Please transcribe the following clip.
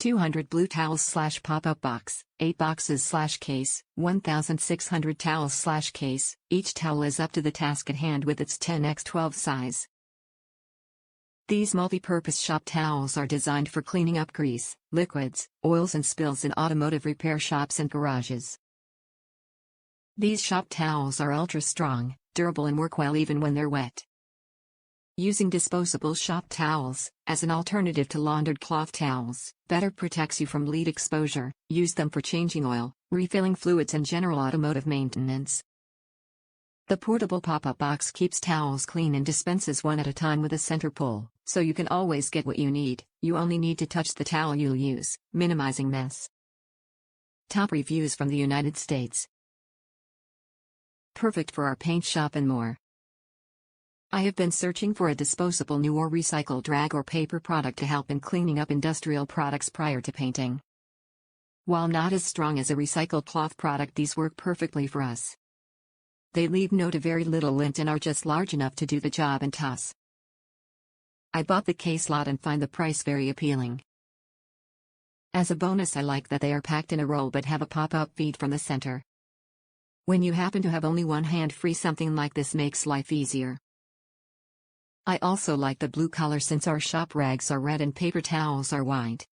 200 blue towels pop-up box, 8 boxes case, 1,600 towels case. Each towel is up to the task at hand with its 10x12 size. These multi-purpose shop towels are designed for cleaning up grease, liquids, oils and spills in automotive repair shops and garages. These shop towels are ultra-strong, durable and work well even when they're wet. Using disposable shop towels, as an alternative to laundered cloth towels, better protects you from lead exposure. Use them for changing oil, refilling fluids and general automotive maintenance. The portable pop-up box keeps towels clean and dispenses one at a time with a center pull, so you can always get what you need. You only need to touch the towel you'll use, minimizing mess. Top reviews from the United States. Perfect for our paint shop and more. I have been searching for a disposable new or recycled rag or paper product to help in cleaning up industrial products prior to painting. While not as strong as a recycled cloth product, these work perfectly for us. They leave no to very little lint and are just large enough to do the job and toss. I bought the case lot and find the price very appealing. As a bonus, I like that they are packed in a roll but have a pop-up feed from the center. When you happen to have only one hand free, something like this makes life easier. I also like the blue color since our shop rags are red and paper towels are white.